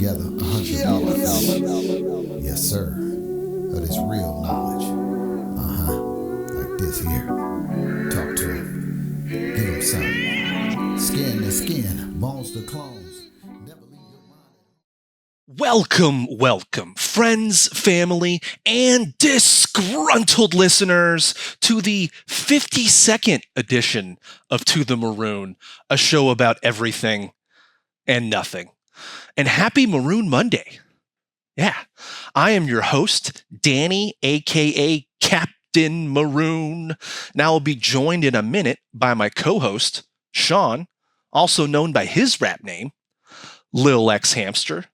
together 100 million. Yes, sir. That is real knowledge. Like this here. Talk to him. Give him something. Skin to skin, bones to clones. Never leave your mind. Welcome, friends, family, and disgruntled listeners to the 52nd edition of To the Maroon, a show about everything and nothing. And happy Maroon Monday. Yeah, I am your host, Danny, aka Captain Maroon. Now I'll be joined in a minute by my co-host, Sean, also known by his rap name, Lil X Hamster,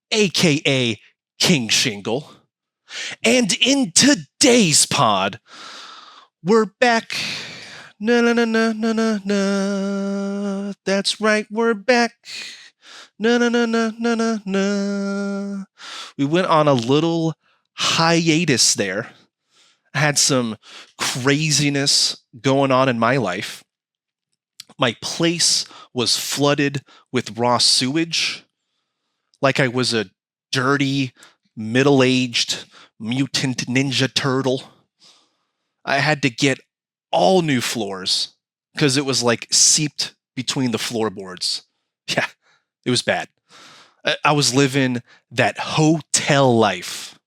aka King Shingle. And in today's pod, we're back. Na. That's right, we're back. Na. We went on a little hiatus there. I had some craziness going on in my life. My place was flooded with raw sewage, like I was a dirty, middle-aged mutant ninja turtle. I had to get all new floors because it was like seeped between the floorboards. Yeah, it was bad. I was living that hotel life.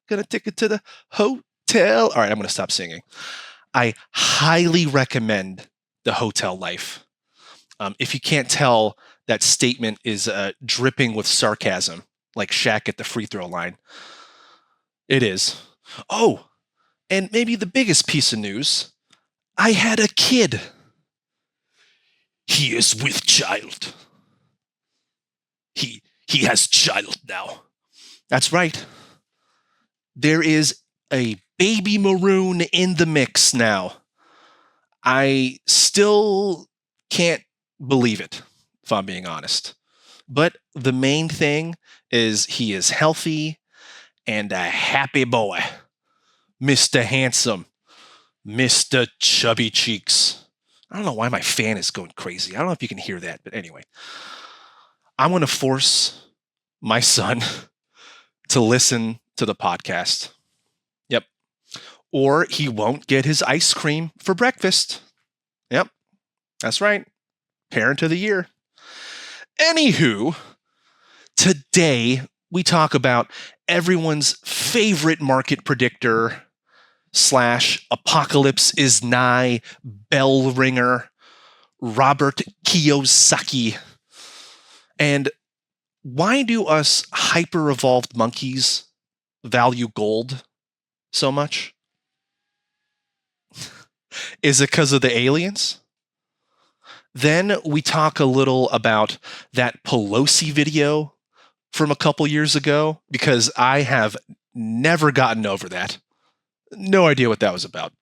Gonna take it to the hotel. All right, I'm gonna stop singing. I highly recommend the hotel life. If you can't tell, that statement is dripping with sarcasm, like Shaq at the free throw line. It is. Oh, and maybe the biggest piece of news, I had a kid. He is with child. He has child now. That's right. There is a baby maroon in the mix now. I still can't believe it, if I'm being honest. But the main thing is he is healthy and a happy boy. Mr. Handsome. Mr. Chubby Cheeks. I don't know why my fan is going crazy. I don't know if you can hear that, but anyway. I'm going to force my son to listen to the podcast. Yep. Or he won't get his ice cream for breakfast. Yep. That's right. Parent of the year. Anywho, today we talk about everyone's favorite market predictor / apocalypse is nigh bell ringer, Robert Kiyosaki. And why do us hyper-evolved monkeys value gold so much? Is it because of the aliens? Then we talk a little about that Pelosi video from a couple years ago, because I have never gotten over that. No idea what that was about.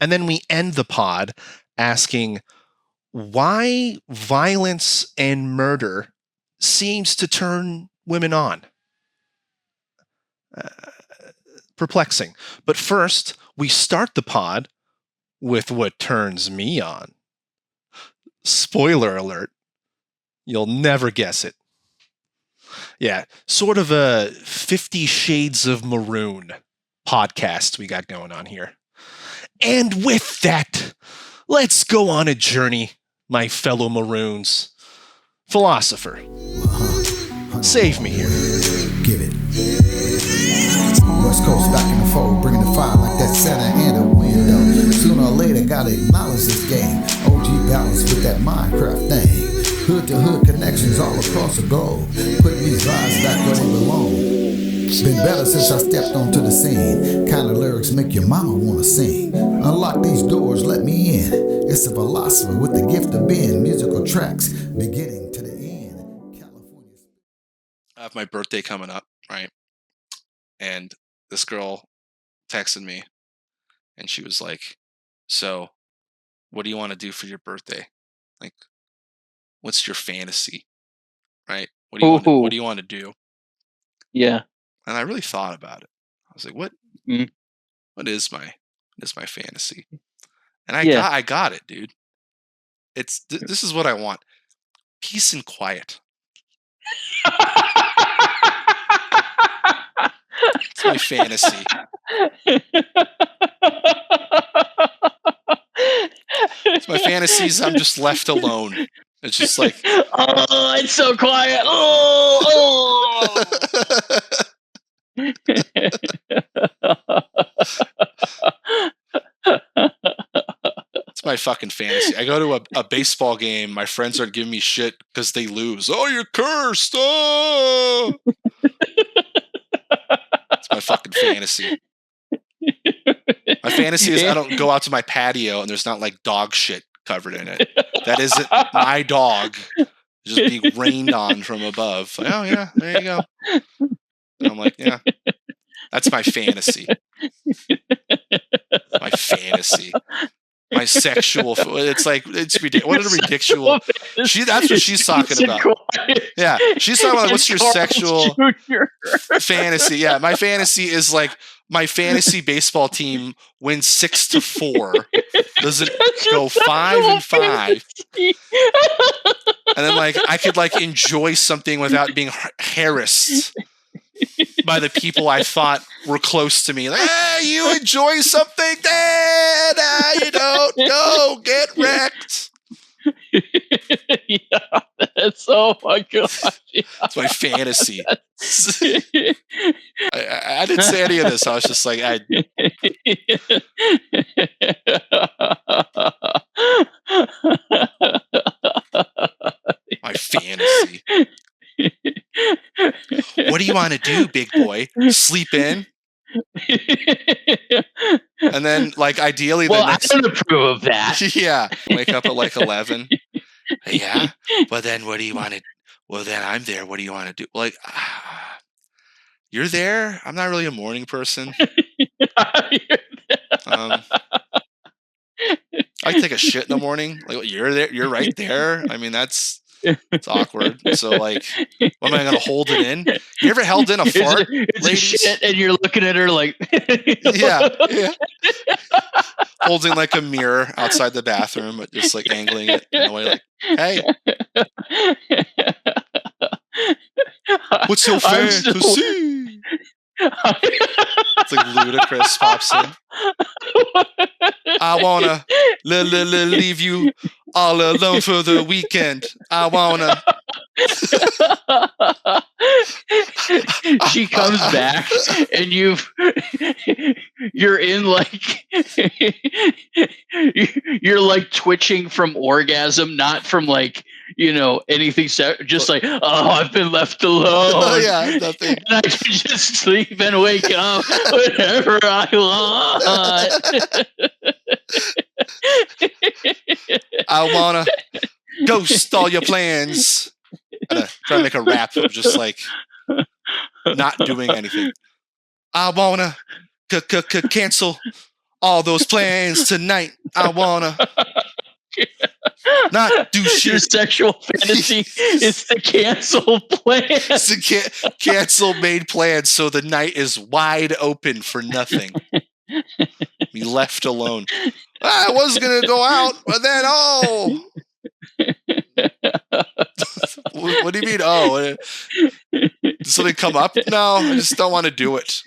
And then we end the pod asking why violence and murder seems to turn women on. Perplexing. But first, we start the pod with what turns me on. Spoiler alert. You'll never guess it. Yeah, sort of a 50 Shades of Maroon podcast we got going on here. And with that, let's go on a journey, my fellow Maroons. Philosopher, save me here. Give it. West Coast back in the fold, bringing the fire like that Santa and a window. Sooner or later, gotta acknowledge this game. OG balance with that Minecraft thing. Hood to hood connections all across the globe. Putting these vibes back where they belong. Been better since I stepped onto the scene. Kind of lyrics make your mama wanna sing. Unlock these doors, let me in. It's a philosopher with the gift of being. Musical tracks beginning to the end. California. I have my birthday coming up, right? And this girl texted me and she was like, so what do you want to do for your birthday? Like, what's your fantasy? Right? What do you want to do? Yeah. And I really thought about it. I was like, what is my fantasy? And I got it, dude. It's this is what I want. Peace and quiet. It's my fantasy. It's my fantasies. I'm just left alone. It's just like, oh, it's so quiet. Oh. it's my fucking fantasy. I go to a baseball game. My friends are giving me shit because they lose. Oh, you're cursed. Oh. It's my fucking fantasy. My fantasy is I don't go out to my patio and there's not like dog shit covered in it. That isn't my dog just being rained on from above. Like, oh yeah, there you go. And I'm like, yeah, that's my fantasy. My fantasy. My sexual. It's like it's ridiculous. What a ridiculous. That's what she's talking about. Yeah, she's talking about like, what's your sexual fantasy? Yeah, my fantasy is like my fantasy baseball team wins 6-4. Doesn't go 5-5. And then like I could like enjoy something without being harassed by the people I thought were close to me. Like, hey, you enjoy something? You don't. Go get wrecked. Yeah, that's oh my gosh. Yeah. It's my fantasy. I didn't say any of this. I was just like, my fantasy. What do you want to do, big boy? Sleep in? And then, like, ideally, well, the next. I don't approve of that. Yeah, wake up at like 11. Yeah, but then what do you want to? Well, then I'm there. What do you want to do? Like, you're there. I'm not really a morning person. I can take a shit in the morning. Like, you're there. You're right there. I mean, it's awkward. So, like, what am I going to hold it in? You ever held in a fart, it's ladies? A shit, and you're looking at her like, yeah. Holding like a mirror outside the bathroom, but just like angling it in a way like, hey, what's your fantasy? It's like Ludacris pops in. I wanna leave you all alone for the weekend. I wanna. She comes back and you're in like you're like twitching from orgasm, not from like anything just like, oh, I've been left alone. Oh yeah, nothing. And I can just sleep and wake up whenever I want. I wanna ghost all your plans. I'm trying to make a rap of just like not doing anything. I wanna cancel all those plans tonight. I wanna not do shit. Your sexual fantasy is to cancel plans. It's to cancel made plans so the night is wide open for nothing. Be left alone. I was gonna go out, but then what do you mean? Oh, did something come up? No, I just don't want to do it.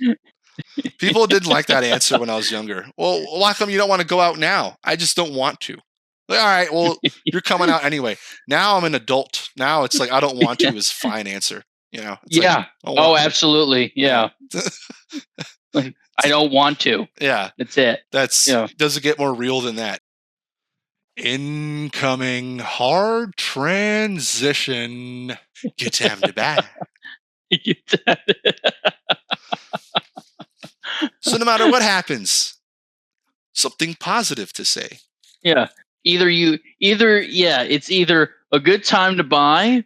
People didn't like that answer when I was younger. Well, why come you don't want to go out now? I just don't want to. Like, all right, well, you're coming out anyway. Now I'm an adult. Now it's like I don't want to is fine answer. It's yeah. Like, absolutely. Yeah. Like, I don't want to. Yeah. That's it. Does it get more real than that? Incoming hard transition. Good time to buy. So no matter what happens, something positive to say. Yeah. It's either a good time to buy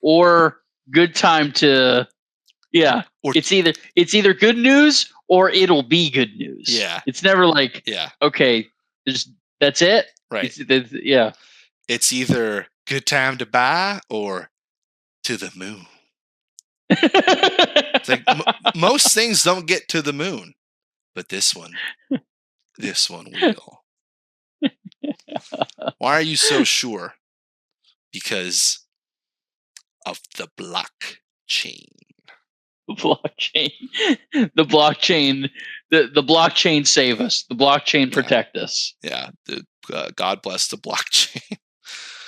or good time to it's either good news or it'll be good news. Yeah. It's never like okay, that's it. Right. It's either good time to buy or to the moon. It's like most things don't get to the moon, but this one will. Why are you so sure? Because of the blockchain. Blockchain. The blockchain save us. The blockchain protect us. Yeah. God bless the blockchain.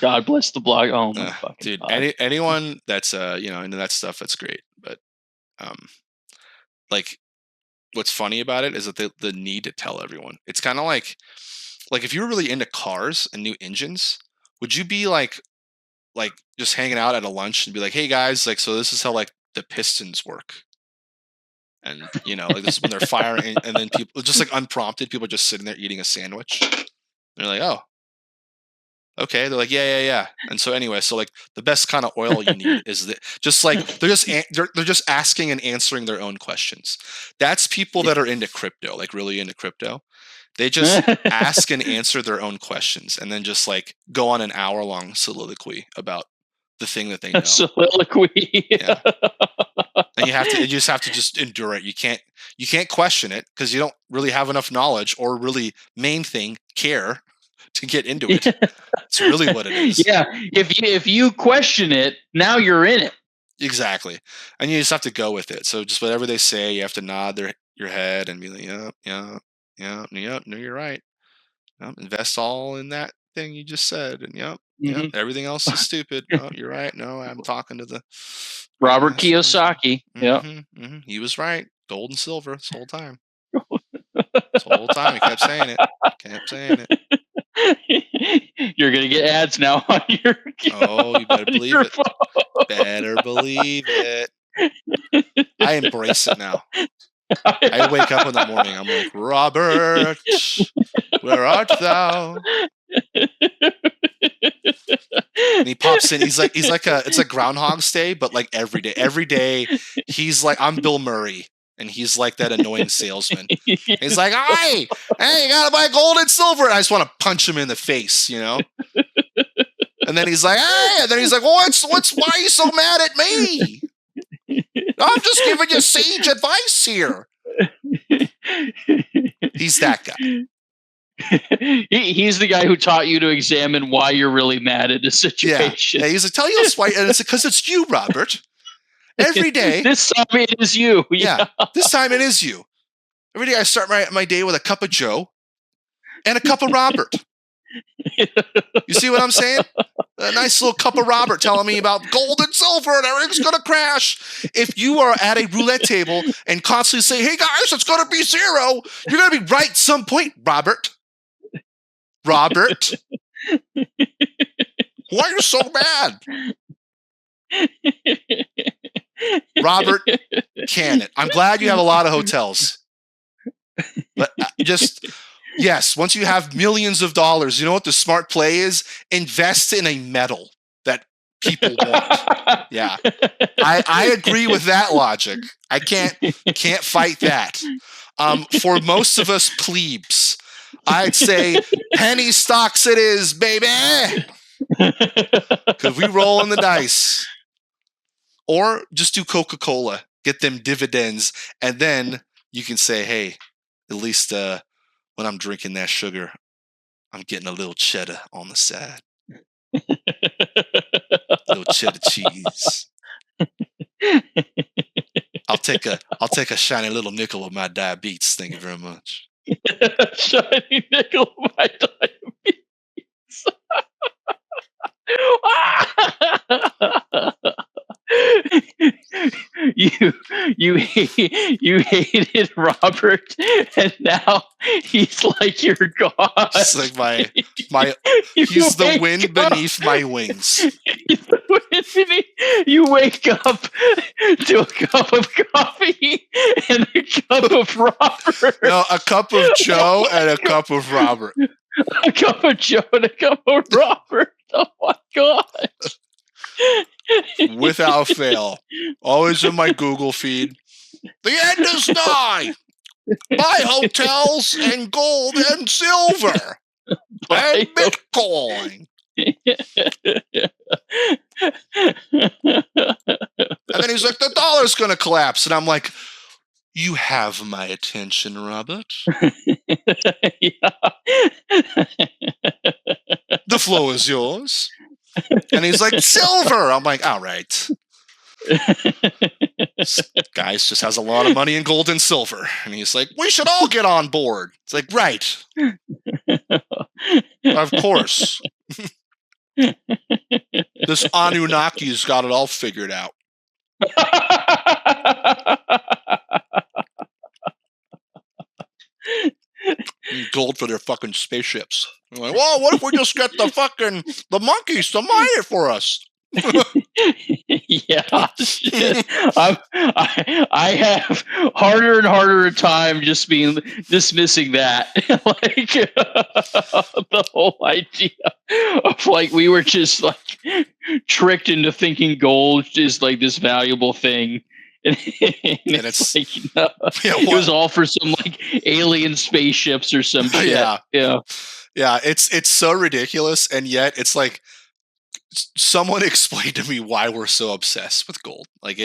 God bless the block. Oh my fucking dude. God. Anyone that's into that stuff, that's great. But like, what's funny about it is that the need to tell everyone. It's kind of like if you were really into cars and new engines, would you be like just hanging out at a lunch and be like, hey guys, like, so this is how like the pistons work. And like this is when they're firing, and then people just like unprompted, people are just sitting there eating a sandwich. And they're like, oh, okay. They're like, yeah. And so anyway, so like the best kind of oil you need is that just like they're just asking and answering their own questions. That's people that are into crypto, like really into crypto. They just ask and answer their own questions, and then just like go on an hour-long soliloquy about the thing that they know. Soliloquy. Yeah. And you just have to just endure it. You can't question it because you don't really have enough knowledge or really main thing care to get into it. It's really what it is. Yeah. If you question it, now you're in it. Exactly. And you just have to go with it. So just whatever they say, you have to nod your head and be like, yeah, no, you're right. Invest all in that thing you just said, and everything else is stupid. Oh, you're right. No, I'm talking to the Robert Kiyosaki. Yeah, he was right. Gold and silver this whole time. This whole time he kept saying it. You're gonna get ads now on your. Oh, you better believe it. Phone. Better believe it. I embrace it now. I wake up in the morning. I'm like, Robert, where art thou? And he pops in. It's like it's a Groundhog's Day, but like every day. Every day, he's like, I'm Bill Murray, and he's like that annoying salesman. He's like, hey, you gotta buy gold and silver. And I just want to punch him in the face, And then he's like, hey, and then he's like, well, why are you so mad at me? I'm just giving you sage advice here. He's that guy. He's the guy who taught you to examine why you're really mad at a situation. Yeah, he's like, tell you why, and it's because it's you, Robert. Every day. This time it is you. Yeah, this time it is you. Every day I start my day with a cup of Joe and a cup of Robert. You see what I'm saying? A nice little cup of Robert telling me about gold and silver and everything's going to crash. If you are at a roulette table and constantly say, hey guys, it's going to be zero, you're going to be right some point, Robert. Robert. Why are you so mad? Robert Cannon. I'm glad you have a lot of hotels. But yes, once you have millions of dollars, you know what the smart play is? Invest in a metal that people want. Yeah. I agree with that logic. I can't fight that. For most of us plebes, I'd say penny stocks it is, baby. Because we roll in the dice. Or just do Coca-Cola, get them dividends, and then you can say, hey, at least when I'm drinking that sugar, I'm getting a little cheddar on the side. Little cheddar cheese. I'll take a shiny little nickel of my diabetes. Thank you very much. Shiny nickel of my diabetes. You hated Robert, and now he's like your god. He's like my he's the wind beneath my wings. He's the wind beneath. You wake up to a cup of coffee and a cup of Robert. No, a cup of Joe and a cup of Robert. A cup of Joe and a cup of Robert. Oh my god. Without fail. Always in my Google feed. The end is nigh. Buy hotels and gold and silver. And Bitcoin. And then he's like, the dollar's going to collapse. And I'm like, you have my attention, Robert. The floor is yours. And he's like, silver. I'm like, all right. This guy's just has a lot of money in gold and silver. And he's like, we should all get on board. It's like, right. Of course. This Anunnaki's got it all figured out. Gold for their fucking spaceships. I'm like, whoa, what if we just get the monkeys to mine it for us? Yeah, I have harder and harder time just dismissing that, like the whole idea of like we were just like tricked into thinking gold is like this valuable thing, and it's like it was all for some like alien spaceships or some shit. Yeah. It's so ridiculous, and yet it's like. Someone explain to me why we're so obsessed with gold. Like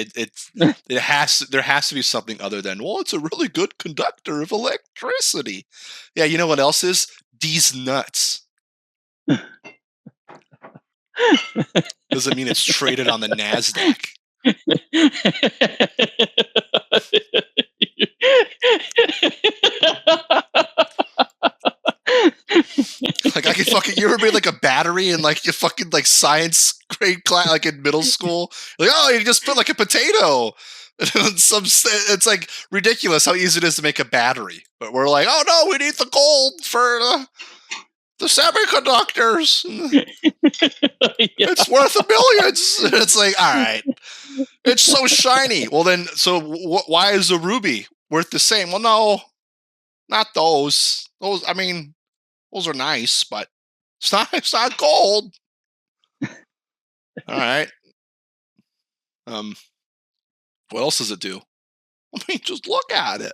there has to be something other than, well, it's a really good conductor of electricity. Yeah, you know what else is? These nuts. Doesn't mean it's traded on the NASDAQ. Like I could fucking, you ever made like a battery in like your fucking like science grade class, like in middle school? Like, oh, you just put like a potato. It's like ridiculous how easy it is to make a battery. But we're like, oh no, we need the gold for the semiconductors. It's worth millions. It's like, all right, it's so shiny. Well then, so why is a ruby worth the same? Well, no, not those. Those, I mean. Those are nice, but it's not gold. All right. What else does it do? I mean, just look at it.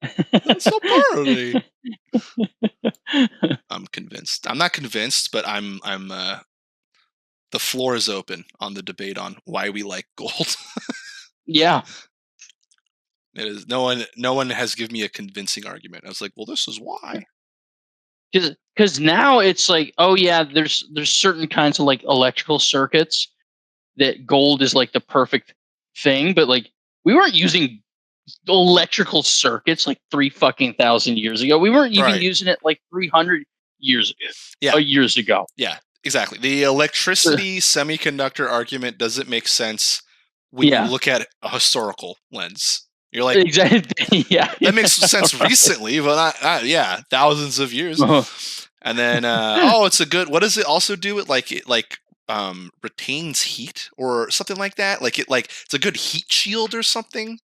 It's so pretty. I'm convinced. I'm not convinced, but I'm the floor is open on the debate on why we like gold. Yeah. It is no one has given me a convincing argument. I was like, well, this is why. Because now it's like, oh yeah, there's certain kinds of like electrical circuits that gold is like the perfect thing, but like we weren't using electrical circuits like 3,000 years ago. We weren't even using it like 300 years ago. Yeah, exactly. The electricity semiconductor argument doesn't make sense when you look at a historical lens. You're like, exactly, yeah. That makes sense recently, but thousands of years. And then, it's a good. What does it also do? It retains heat or something like that. Like it's a good heat shield or something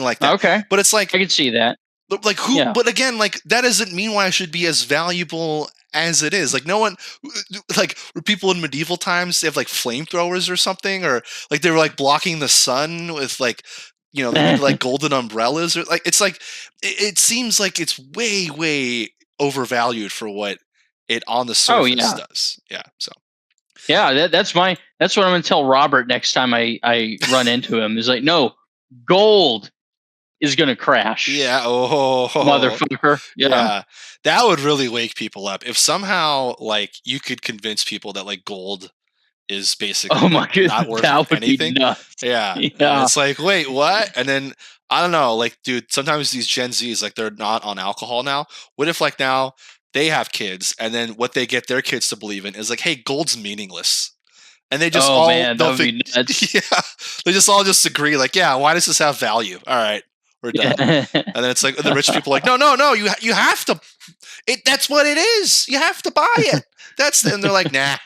like that. Okay, but it's like I can see that. Like who? Yeah. But again, like that doesn't mean why it should be as valuable as it is. Like no one, like were people in medieval times, they have like flamethrowers or something, or like they were like blocking the sun with like. They need like golden umbrellas or like it's like it seems like it's way overvalued for what it on the surface does. Yeah. So that's what I'm gonna tell Robert next time I run into him. Is like, no, gold is gonna crash. Yeah. Motherfucker. Yeah. That would really wake people up if somehow like you could convince people that like gold is basically not worth that would anything. Be nuts. Yeah. And it's like, wait, what? And then I don't know, like, dude, sometimes these Gen Zs, like, they're not on alcohol now. What if like now they have kids, and then what they get their kids to believe in is like, hey, gold's meaningless. And they just be nuts. Yeah, they just all agree, like, yeah, why does this have value? All right, we're done. And then it's like the rich people are like, no, you have to. That's what it is. You have to buy it. And they're like, nah.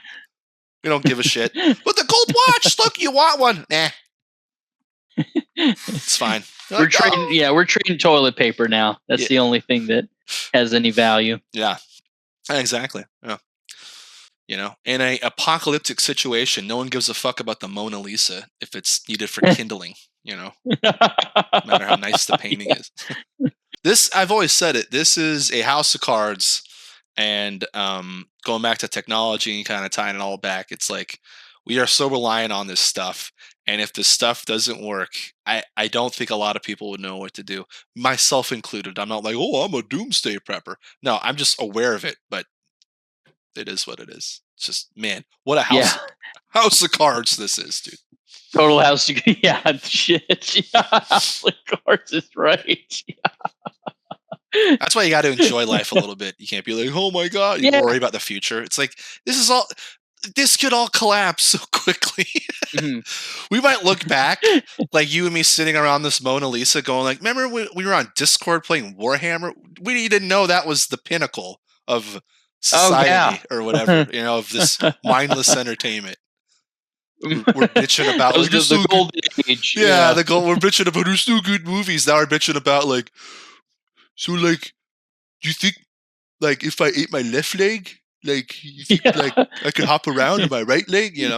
We don't give a shit. But the gold watch, look, you want one? Nah. It's fine. We're trading toilet paper now. That's the only thing that has any value. Yeah. Exactly. Yeah. In an apocalyptic situation, no one gives a fuck about the Mona Lisa if it's needed for kindling, no matter how nice the painting is. This, I've always said it, this is a house of cards. And going back to technology and kind of tying it all back, it's like we are so reliant on this stuff. And if this stuff doesn't work, I don't think a lot of people would know what to do, myself included. I'm not like, oh, I'm a doomsday prepper. No, I'm just aware of it. But It is what it is. It's just, man, what a house of cards this is, dude. Total house. Yeah, shit. Yeah, House of Cards is right. That's why you got to enjoy life a little bit. You can't be like, oh my God, you worry about the future. It's like, this could all collapse so quickly. We might look back, like you and me sitting around this Mona Lisa going like, remember when we were on Discord playing Warhammer? We didn't know that was the pinnacle of society or whatever, of this mindless entertainment. We're bitching about like, the golden age. Yeah, we're bitching about there's no good movies. Now we're bitching about like, so like, do you think like if I ate my left leg, like you think like I could hop around in my right leg? We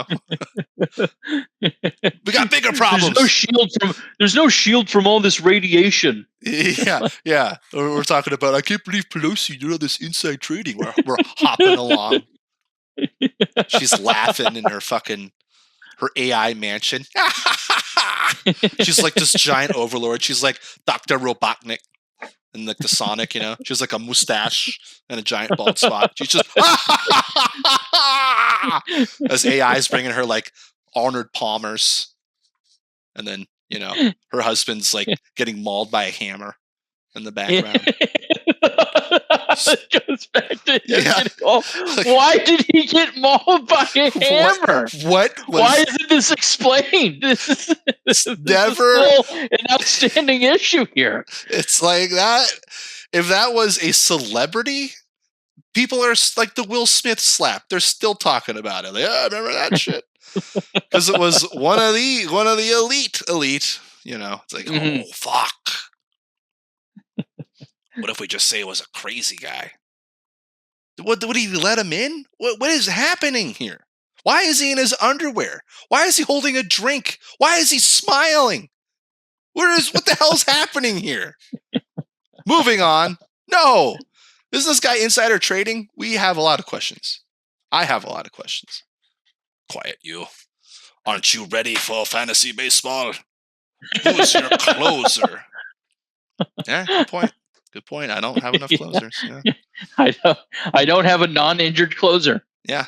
got bigger problems. There's no shield from all this radiation. Yeah. We're talking about. I can't believe Pelosi, this inside trading. We're hopping along. She's laughing in her AI mansion. She's like this giant overlord. She's like Dr. Robotnik and like the Sonic, She has like a mustache and a giant bald spot. She's just as AI is bringing her like Arnold Palmers, and then her husband's like getting mauled by a hammer in the background. It goes back to why did he get mauled by a hammer? Why isn't this explained? This is never an outstanding issue here. It's like that. If that was a celebrity, people are like the Will Smith slap. They're still talking about it. Like, remember that shit? Because it was one of the elite. It's like, oh fuck. What if we just say it was a crazy guy? Would he let him in? What is happening here? Why is he in his underwear? Why is he holding a drink? Why is he smiling? What the hell's happening here? Moving on. No. Is this guy insider trading? We have a lot of questions. I have a lot of questions. Quiet, you. Aren't you ready for fantasy baseball? Who's your closer? Yeah, good point. Good point. I don't have enough closers. Yeah. I don't have a non-injured closer. Yeah.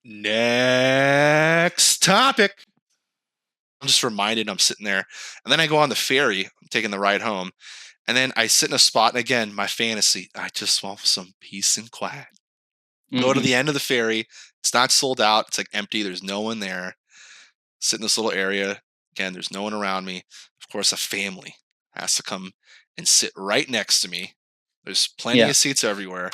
Next topic. I'm just reminded I'm sitting there. And then I go on the ferry. I'm taking the ride home. And then I sit in a spot. And again, my fantasy, I just want some peace and quiet. Go to the end of the ferry. It's not sold out. It's like empty. There's no one there. Sit in this little area. Again, there's no one around me. Of course, a family has to come and sit right next to me. There's plenty of seats everywhere.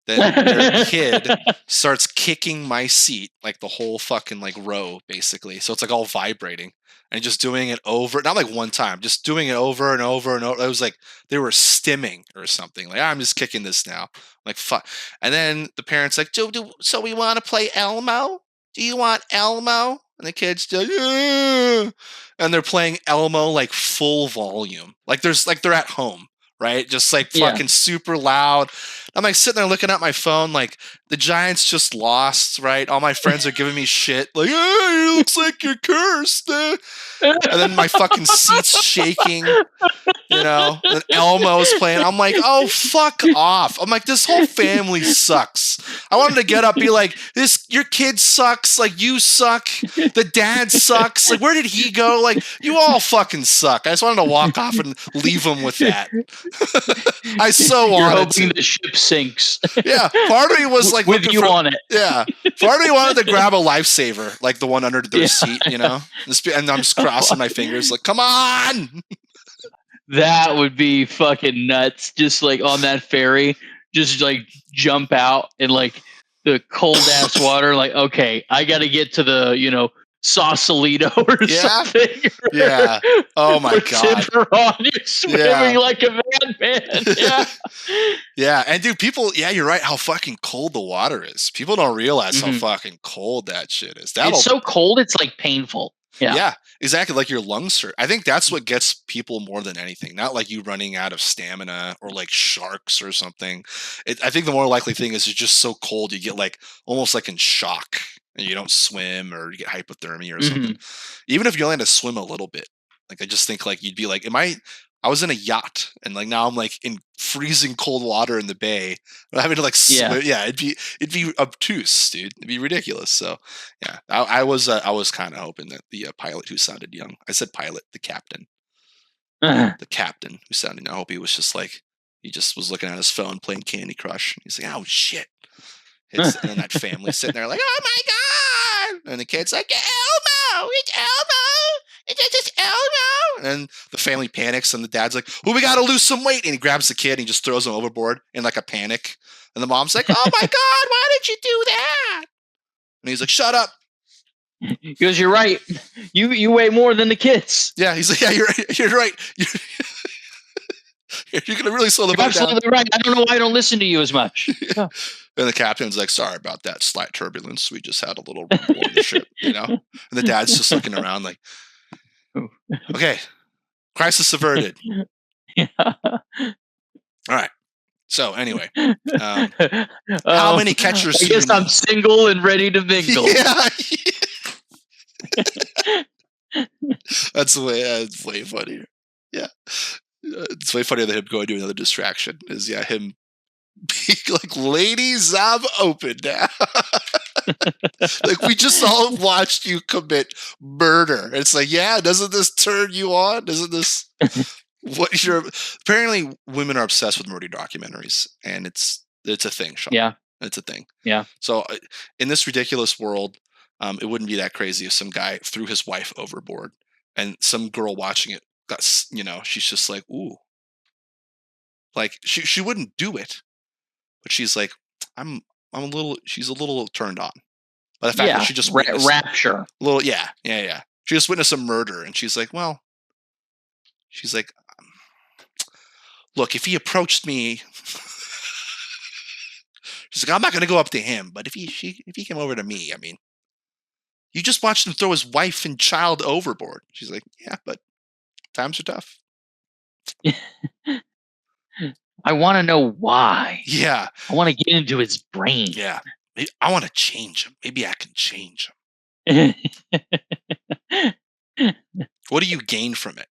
Then their kid starts kicking my seat, like the whole fucking like row, basically. So it's like all vibrating and just doing it over, not like one time, just doing it over and over and over. It was like they were stimming or something. Like, I'm just kicking this now. Like, fuck. And then the parents like, so we want to play Elmo? Do you want Elmo? And the kids do, yeah. And they're playing Elmo like full volume. Like they're at home, right? Just like fucking super loud. I'm like sitting there looking at my phone, like the Giants just lost, right? All my friends are giving me shit, like, hey, it looks like you're cursed. And then my fucking seat's shaking, and Elmo's playing. I'm like, oh, fuck off. I'm like, this whole family sucks. I wanted to get up, be like, your kid sucks, like you suck. The dad sucks. Like, where did he go? Like, you all fucking suck. I just wanted to walk off and leave him with that. I so wanted hoping the ship sinks. Yeah, part of me was like with you on it. Yeah, part of me wanted to grab a lifesaver, like the one under their seat, and I'm just crossing my fingers, like, come on. That would be fucking nuts. Just like on that ferry, just like jump out in like the cold ass water. Like, okay, I got to get to the Sausalito or something. Yeah. Oh my god. You're swimming like a madman. Yeah. Yeah. And dude, you're right. How fucking cold the water is. People don't realize how fucking cold that shit is. It's so cold. It's like painful. Yeah, exactly. Like your lungs hurt. I think that's what gets people more than anything. Not like you running out of stamina or like sharks or something. I think the more likely thing is it's just so cold you get like almost like in shock. And you don't swim or you get hypothermia or something. Even if you only had to swim a little bit. Like, I just think like you'd be like, I was in a yacht, and like now I'm like in freezing cold water in the bay. I'm having to like swim. Yeah, it'd be obtuse, dude. It'd be ridiculous. So yeah, I was kind of hoping that the pilot who sounded young. I said pilot, the captain who sounded. I hope he was just like he just was looking at his phone playing Candy Crush. He's like, oh shit. And then that family sitting there like, oh my god, and the kid's like, Elmo, it's Elmo, it's just Elmo. And then the family panics, and the dad's like, well, we got to lose some weight, and he grabs the kid and he just throws him overboard in like a panic. And the mom's like, oh my god, why did you do that? And he's like, shut up. He goes, you're right. You weigh more than the kids. Yeah, he's like, yeah, you're right. You're gonna really slow the boat down. Absolutely right. I don't know why I don't listen to you as much. Yeah. And the captain's like, sorry about that slight turbulence. We just had a little rumble on the ship, you know? And the dad's just looking around like, okay, crisis averted. Yeah. All right. So anyway, how many catchers? I guess I'm single and ready to mingle. Yeah. That's way funnier. Yeah. It's way funnier than him going to another distraction. Is him being like, ladies, I'm open now. Like, we just all watched you commit murder. It's like, yeah, doesn't this turn you on? Doesn't this what you're apparently women are obsessed with murder documentaries, and it's a thing, Sean. Yeah. It's a thing. Yeah. So in this ridiculous world, it wouldn't be that crazy if some guy threw his wife overboard and some girl watching it got, she's just like, ooh. Like she wouldn't do it, but she's like, she's a little turned on by the fact that she just witnessed rapture. A little, yeah. She just witnessed a murder, and she's like, look, if he approached me, she's like, I'm not going to go up to him, but if he came over to me, I mean, you just watched him throw his wife and child overboard. She's like, yeah, but times are tough. I want to know why. Yeah. I want to get into his brain. Yeah. I want to change him. Maybe I can change him. What do you gain from it?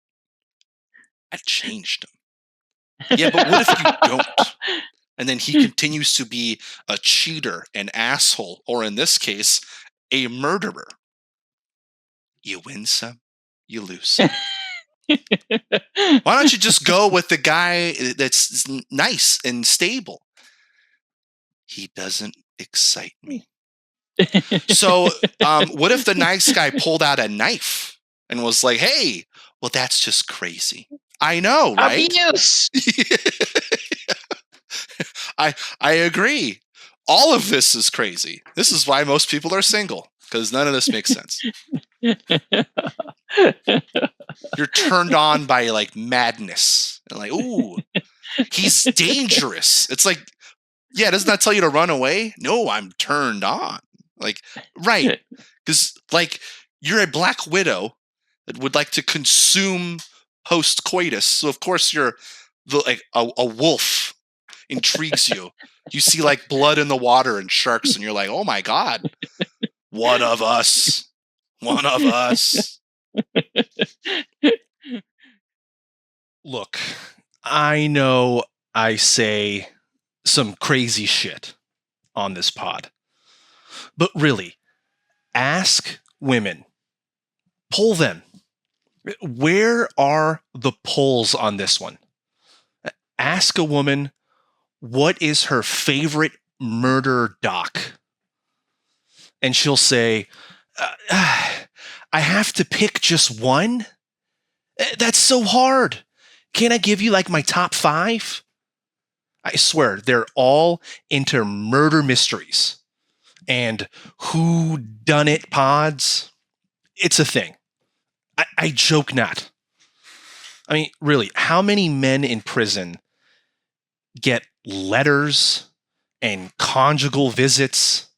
I changed him. Yeah, but what if you don't? And then he continues to be a cheater, an asshole, or in this case, a murderer. You win some, you lose some. Why don't you just go with the guy that's nice and stable? He doesn't excite me. So what if the nice guy pulled out a knife and was like, hey, well, that's just crazy. I know, right? Abuse. I agree. All of this is crazy. This is why most people are single, because none of this makes sense. You're turned on by like madness and like, ooh, he's dangerous. It's like, yeah, doesn't that tell you to run away? No, I'm turned on. Like, right. Because like you're a black widow that would like to consume post coitus. So of course you're like a wolf intrigues you. You see like blood in the water and sharks, and you're like, oh my God, one of us. One of us. Look, I know I say some crazy shit on this pod, but really, ask women. Poll them. Where are the polls on this one? Ask a woman, what is her favorite murder doc? And she'll say, I have to pick just one? That's so hard. Can't I give you like my top 5? I swear, they're all into murder mysteries and who done it pods. It's a thing. I joke not. I mean, really, how many men in prison get letters and conjugal visits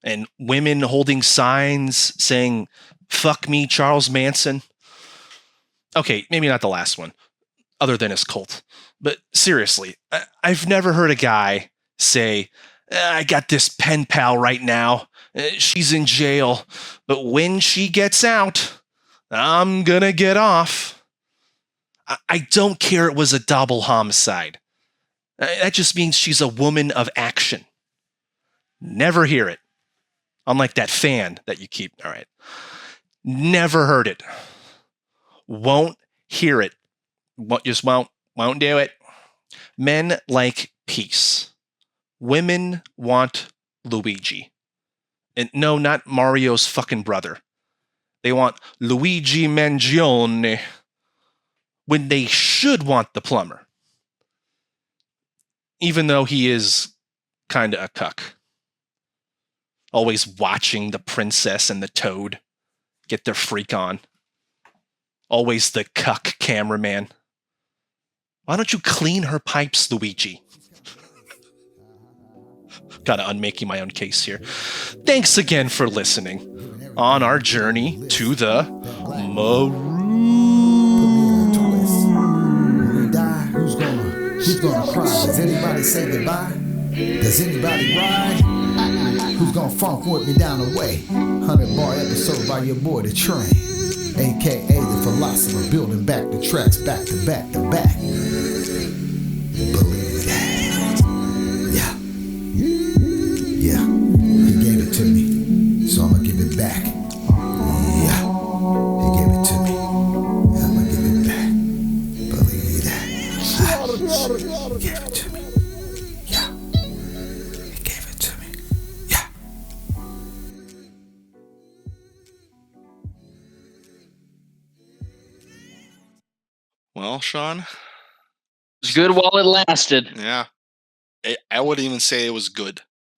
and women holding signs saying, fuck me, Charles Manson? Okay, maybe not the last one, other than his cult. But seriously, I've never heard a guy say, I got this pen pal right now. She's in jail. But when she gets out, I'm gonna get off. I don't care it was a double homicide. That just means she's a woman of action. Never hear it. Unlike that fan that you keep. All right. Never heard it. Won't hear it. Just won't do it. Men like peace. Women want Luigi. And no, not Mario's fucking brother. They want Luigi Mangione when they should want the plumber. Even though he is kind of a cuck. Always watching the princess and the toad get their freak on. Always the cuck cameraman. Why don't you clean her pipes, Luigi? Gotta unmaking my own case here. Thanks again for listening on our journey to the Maroon. Who's gonna cry? Does anybody say goodbye? Does anybody ride? Who's gonna funk with me down the way? 100-bar episode by your boy The Train, aka the philosopher, building back the tracks back to back to back. Believe that. Yeah. Yeah. He gave it to me, so I'ma give it back. Yeah. He gave it to me. I'ma give it back. Believe that. He gave it to me. Yeah. He gave it to me. Yeah. Well, Sean, It was good while it lasted. yeah, I wouldn't even say it was good.